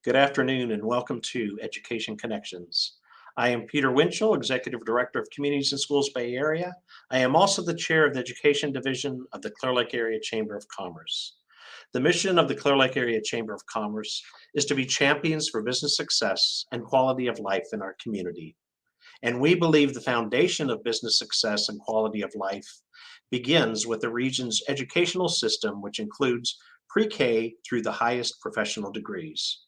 Good afternoon and welcome to Education Connections. I am Peter Wuenschel, Executive Director of Communities and Schools Bay Area. I am also the Chair of the Education Division of the Clear Lake Area Chamber of Commerce. The mission of the Clear Lake Area Chamber of Commerce is to be champions for business success and quality of life in our community. And we believe the foundation of business success and quality of life begins with the region's educational system, which includes pre-K through the highest professional degrees.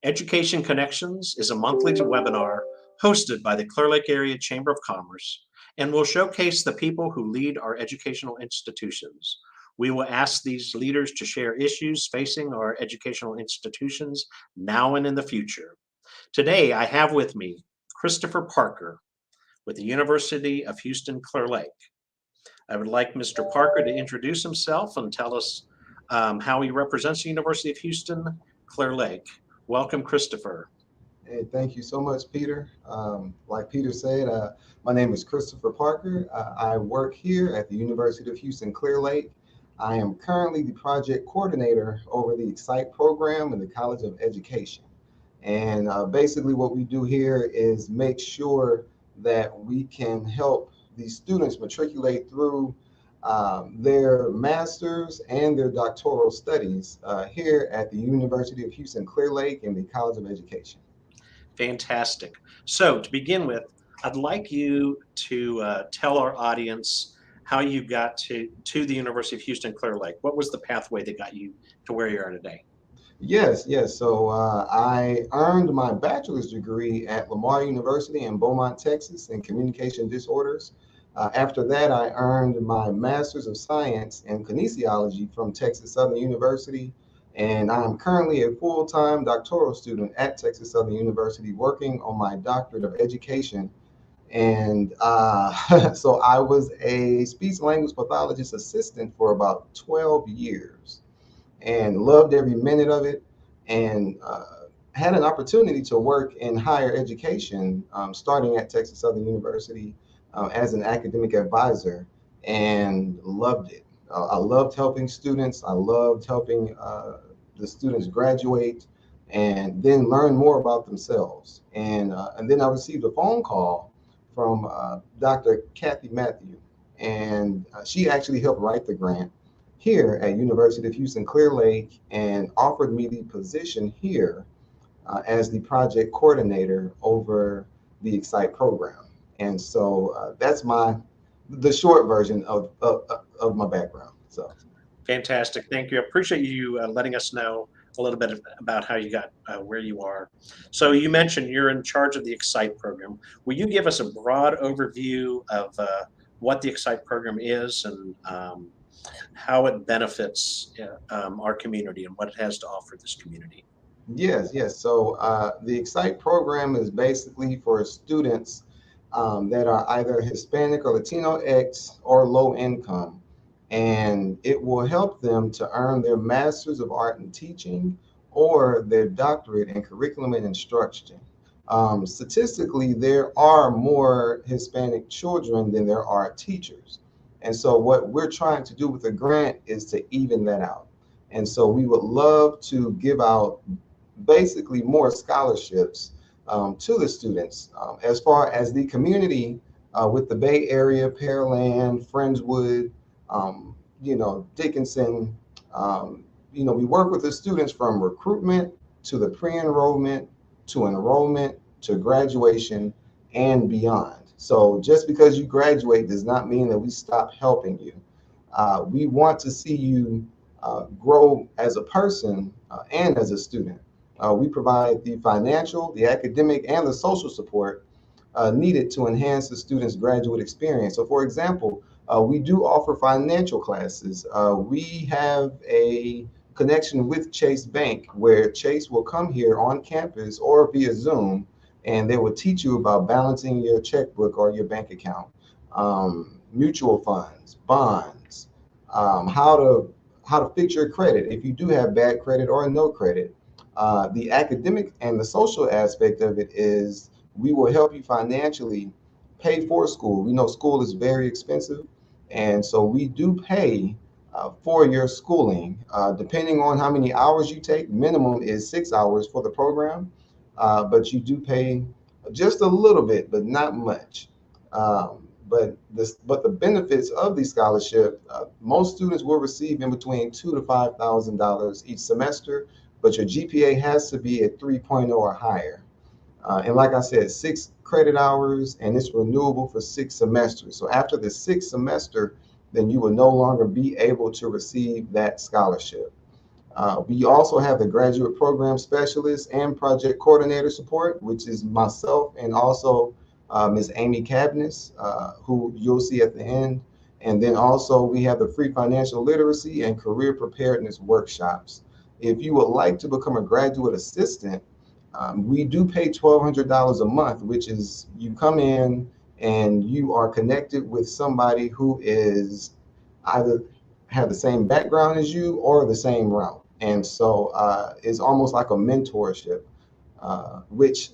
Education Connections is a monthly webinar hosted by the Clear Lake Area Chamber of Commerce and will showcase the people who lead our educational institutions. We will ask these leaders to share issues facing our educational institutions now and in the future. Today, I have with me Christopher Parker with the University of Houston Clear Lake. I would like Mr. Parker to introduce himself and tell us how he represents the University of Houston Clear Lake. Welcome, Christopher. Hey, thank you so much, Peter. Like Peter said, my name is Christopher Parker. I work here at the University of Houston Clear Lake. I am currently the project coordinator over the EXCITE program in the College of Education. And basically what we do here is make sure that we can help these students matriculate through their master's and their doctoral studies here at the University of Houston Clear Lake in the College of Education. Fantastic. So to begin with, I'd like you to tell our audience how you got to the University of Houston Clear Lake. What was the pathway that got you to where you are today? Yes. So I earned my bachelor's degree at Lamar University in Beaumont, Texas, in communication disorders. After that, I earned my Master's of Science in Kinesiology from Texas Southern University, and I'm currently a full-time doctoral student at Texas Southern University working on my Doctorate of Education. And so I was a speech language pathologist assistant for about 12 years and loved every minute of it, and had an opportunity to work in higher education starting at Texas Southern University as an academic advisor, and loved it. I loved helping students. I loved helping the students graduate and then learn more about themselves. And then I received a phone call from Dr. Kathy Matthew, and she actually helped write the grant here at University of Houston Clear Lake and offered me the position here as the project coordinator over the EXCITE program. And so that's the short version of my background. So Fantastic. Thank you. I appreciate you letting us know a little bit about how you got where you are. So you mentioned you're in charge of the EXCITE program. Will you give us a broad overview of what the EXCITE program is and how it benefits our community and what it has to offer this community? yes. So the EXCITE program is basically for students that are either Hispanic or Latinx or low income, and it will help them to earn their Masters of Art in Teaching or their doctorate in curriculum and instruction. Statistically, there are more Hispanic children than there are teachers. And so what we're trying to do with the grant is to even that out. And so we would love to give out basically more scholarships to the students. As far as the community with the Bay Area, Pearland, Friendswood, Dickinson, we work with the students from recruitment to the pre-enrollment to enrollment to graduation and beyond. So just because you graduate does not mean that we stop helping you. We want to see you grow as a person and as a student. We provide the financial, the academic, and the social support needed to enhance the student's graduate experience. So for example, we do offer financial classes. We have a connection with Chase Bank where Chase will come here on campus or via Zoom, and they will teach you about balancing your checkbook or your bank account, mutual funds, bonds, how to fix your credit if you do have bad credit or no credit. The academic and the social aspect of it is we will help you financially pay for school. We know school is very expensive, and so we do pay for your schooling. Depending on how many hours you take, minimum is 6 hours for the program, but you do pay just a little bit, but not much. But the benefits of the scholarship, most students will receive in between $2,000 to $5,000 each semester, but your GPA has to be at 3.0 or higher. And like I said, 6 credit hours, and it's renewable for 6 semesters. So after the sixth semester, then you will no longer be able to receive that scholarship. We also have the graduate program specialist and project coordinator support, which is myself and also Ms. Amy Cabnis, who you'll see at the end. And then also we have the free financial literacy and career preparedness workshops. If you would like to become a graduate assistant, we do pay $1,200 a month, which is you come in and you are connected with somebody who is either have the same background as you or the same route. And so it's almost like a mentorship, which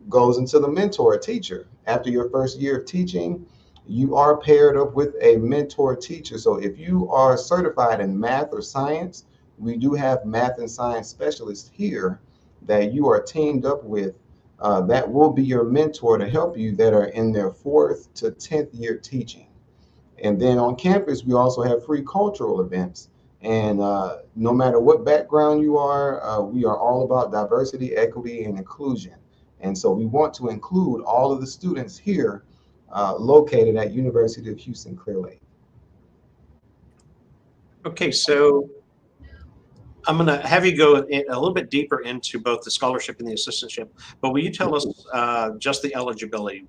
goes into the mentor teacher. After your first year of teaching, you are paired up with a mentor teacher. So if you are certified in math or science, we do have math and science specialists here that you are teamed up with that will be your mentor to help you that are in their 4th to 10th year teaching. And then on campus, we also have free cultural events. And no matter what background you are, we are all about diversity, equity, and inclusion. And so we want to include all of the students here located at University of Houston Clear Lake. Okay, so I'm going to have you go a little bit deeper into both the scholarship and the assistantship, but will you tell us just the eligibility?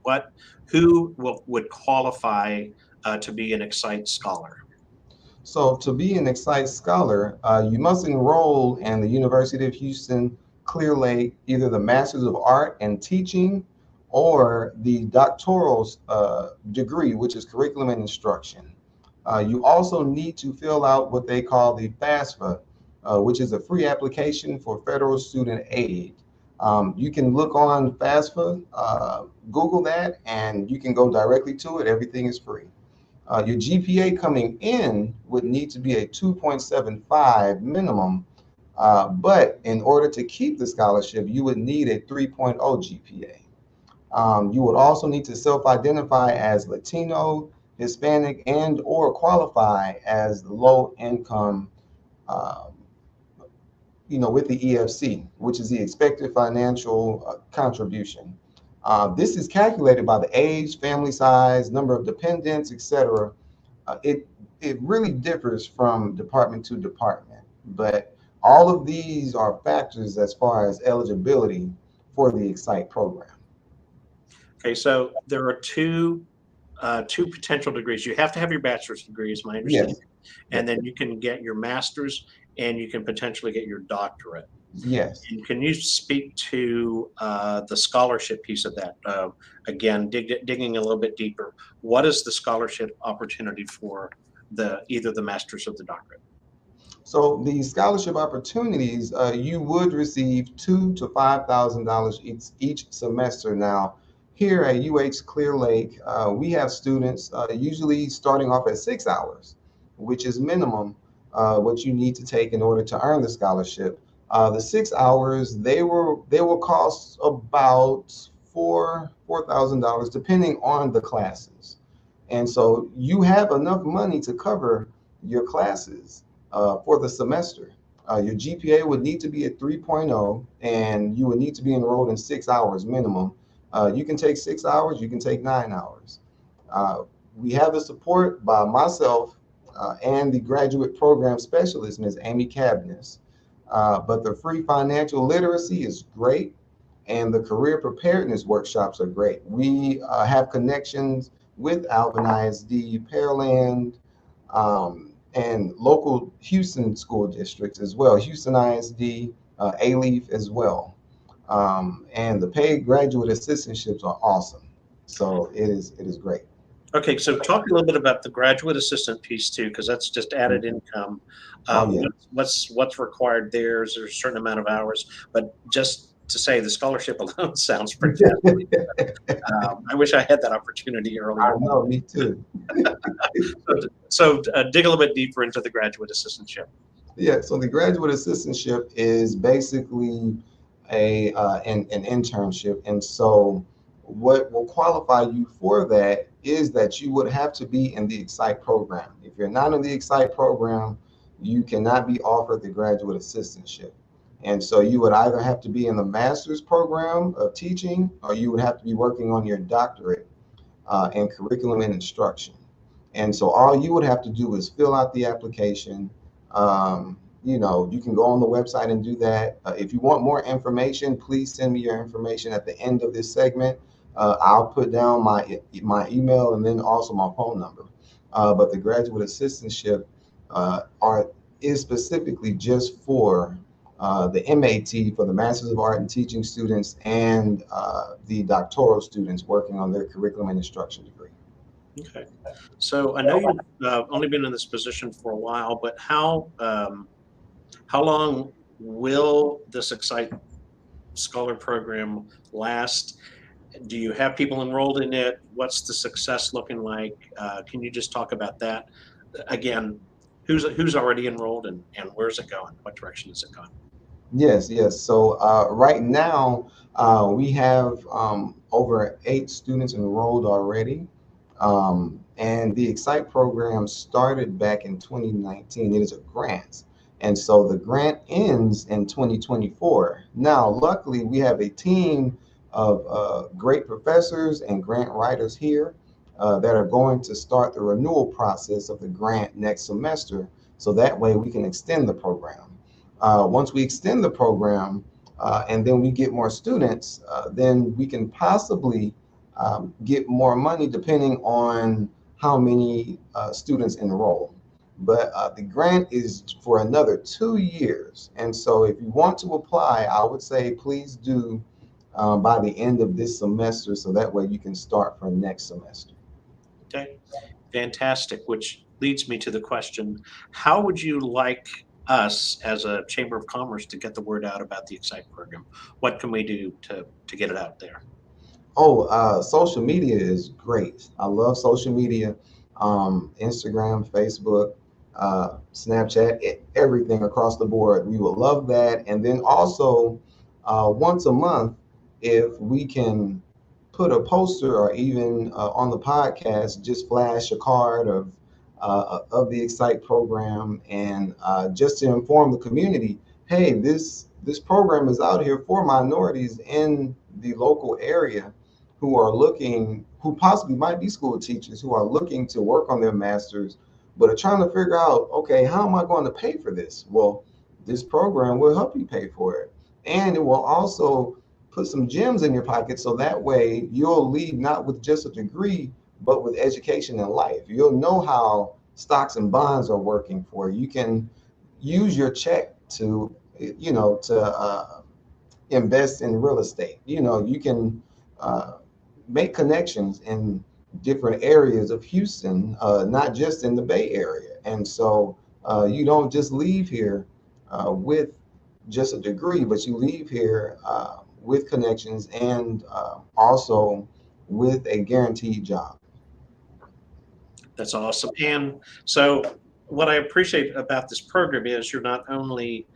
Who would qualify to be an EXCITE scholar? So to be an EXCITE scholar, you must enroll in the University of Houston Clear Lake, either the Masters of Art and Teaching or the doctoral degree, which is Curriculum and Instruction. You also need to fill out what they call the FAFSA, which is a free application for federal student aid. You can look on FAFSA, Google that, and you can go directly to it. Everything is free. Your GPA coming in would need to be a 2.75 minimum, but in order to keep the scholarship, you would need a 3.0 GPA. You would also need to self-identify as Latino, Hispanic, and or qualify as low income, with the EFC, which is the expected financial contribution. This is calculated by the age, family size, number of dependents, etc. It really differs from department to department, but all of these are factors as far as eligibility for the EXCITE program. Okay, so there are two potential degrees. You have to have your bachelor's degree, is my understanding, Yes. and then you can get your master's, and you can potentially get your doctorate. Yes. And can you speak to the scholarship piece of that? Again, digging a little bit deeper. What is the scholarship opportunity for either the master's or the doctorate? So the scholarship opportunities, you would receive $2,000 to $5,000 each semester. Now, here at UH Clear Lake, we have students usually starting off at 6 hours, which is minimum what you need to take in order to earn the scholarship. The 6 hours, they will cost about $4,000 depending on the classes. And so you have enough money to cover your classes for the semester. Your GPA would need to be at 3.0, and you would need to be enrolled in 6 hours minimum. You can take 6 hours, you can take 9 hours. We have the support by myself and the graduate program specialist, Ms. Amy Cabnis. But the free financial literacy is great, and the career preparedness workshops are great. We have connections with Alvin ISD, Pearland, and local Houston school districts as well, Houston ISD, ALEAF as well. And the paid graduate assistantships are awesome. So it is great. Okay, so talk a little bit about the graduate assistant piece too, because that's just added income. Oh, yeah. What's required there? Is there a certain amount of hours? But just to say the scholarship alone sounds pretty fascinating. I wish I had that opportunity I earlier. know, me too. So dig a little bit deeper into the graduate assistantship. Yeah, so the graduate assistantship is basically an internship, and so what will qualify you for that is that you would have to be in the EXCITE program. If you're not in the EXCITE program, you cannot be offered the graduate assistantship. And so you would either have to be in the master's program of teaching, or you would have to be working on your doctorate in curriculum and instruction. And so all you would have to do is fill out the application. You can go on the website and do that. If you want more information, please send me your information at the end of this segment. I'll put down my email and then also my phone number. But the graduate assistantship is specifically just for the MAT, for the Masters of Art in Teaching students, and the doctoral students working on their curriculum and instruction degree. Okay. So I know you've only been in this position for a while, but how long will this EXCITE Scholar program last? Do you have people enrolled in it? What's the success looking like? Can you just talk about that? Again, who's already enrolled and where's it going? What direction is it going? Yes, yes. So right now we have over 8 students enrolled already. And the EXCITE program started back in 2019. It is a grant. And so the grant ends in 2024. Now, luckily, we have a team of great professors and grant writers here that are going to start the renewal process of the grant next semester. So that way we can extend the program. Once we extend the program and then we get more students, then we can possibly get more money depending on how many students enroll. But the grant is for another 2 years. And so if you want to apply, I would say please do by the end of this semester, so that way you can start for next semester. Okay, fantastic. Which leads me to the question, how would you like us as a Chamber of Commerce to get the word out about the EXCITE program? What can we do to get it out there? Oh, social media is great. I love social media, Instagram, Facebook, Snapchat, everything across the board. We will love that. And then also, once a month, if we can put a poster or even on the podcast, just flash a card of the EXCITE program and just to inform the community, hey, this program is out here for minorities in the local area who possibly might be school teachers who are looking to work on their masters, but are trying to figure out, okay, how am I going to pay for this? Well, this program will help you pay for it. And it will also put some gems in your pocket so that way you'll leave not with just a degree, but with education in life. You'll know how stocks and bonds are working for you. You can use your check to invest in real estate. You can make connections in different areas of Houston, not just in the Bay Area. And so you don't just leave here with just a degree, but you leave here with connections and also with a guaranteed job. That's awesome. And so what I appreciate about this program is you're not only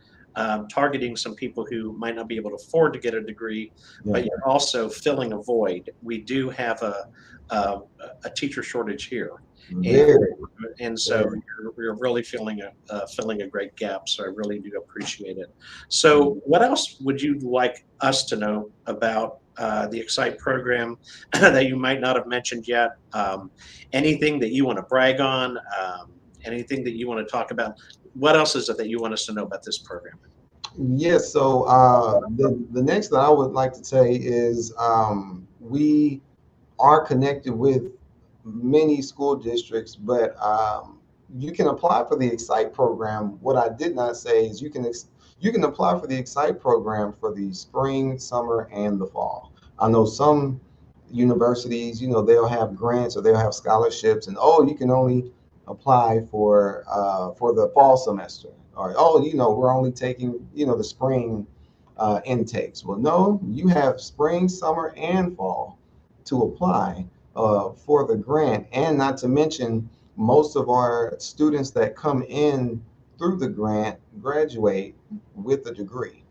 targeting some people who might not be able to afford to get a degree, Yeah. but you're also filling a void. We do have a, a teacher shortage here. And, Very, and so very. you're really filling a great gap. So I really do appreciate it. So what else would you like us to know about the EXCITE program that you might not have mentioned yet? Anything that you want to brag on? Anything that you want to talk about? What else is it that you want us to know about this program? Yes, so the next that I would like to say is we are connected with many school districts, but you can apply for the EXCITE program. What I did not say is you can apply for the EXCITE program for the spring, summer, and the fall. I know some universities, they'll have grants or they'll have scholarships, and you can only apply for the fall semester, or we're only taking the spring intakes. Well, no, you have spring, summer, and fall to apply for the grant, and not to mention most of our students that come in through the grant graduate with a degree.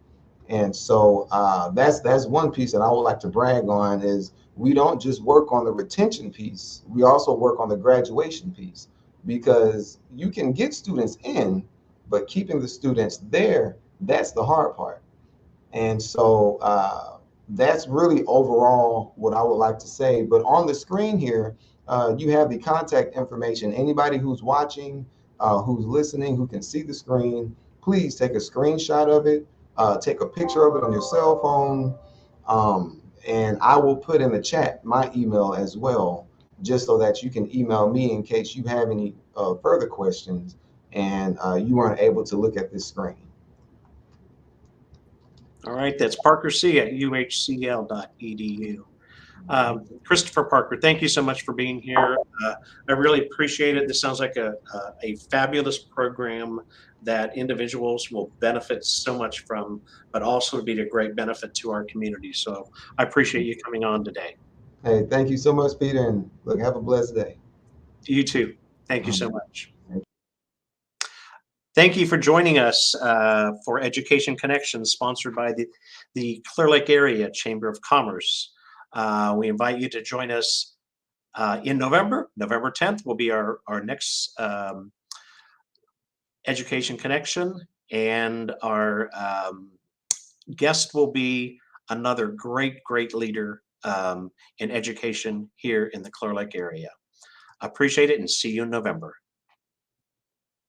And so that's one piece that I would like to brag on is we don't just work on the retention piece, we also work on the graduation piece, because you can get students in, but keeping the students there, that's the hard part. And so that's really overall what I would like to say. But on the screen here, you have the contact information. Anybody who's watching, who's listening, who can see the screen, please take a screenshot of it, take a picture of it on your cell phone, and I will put in the chat my email as well, just so that you can email me in case you have any further questions and you weren't able to look at this screen. All right, that's Parker C at uhcl.edu. Christopher Parker, thank you so much for being here. I really appreciate it. This sounds like a fabulous program that individuals will benefit so much from, but also be a great benefit to our community. So I appreciate you coming on today. Hey, thank you so much, Peter, and look, have a blessed day. You too. Thank you so much. Thank you for joining us for Education Connections, sponsored by the Clear Lake Area Chamber of Commerce. We invite you to join us in November. November 10th will be our next Education Connection, and our guest will be another great leader in education here in the Clear Lake area. Appreciate it and see you in November.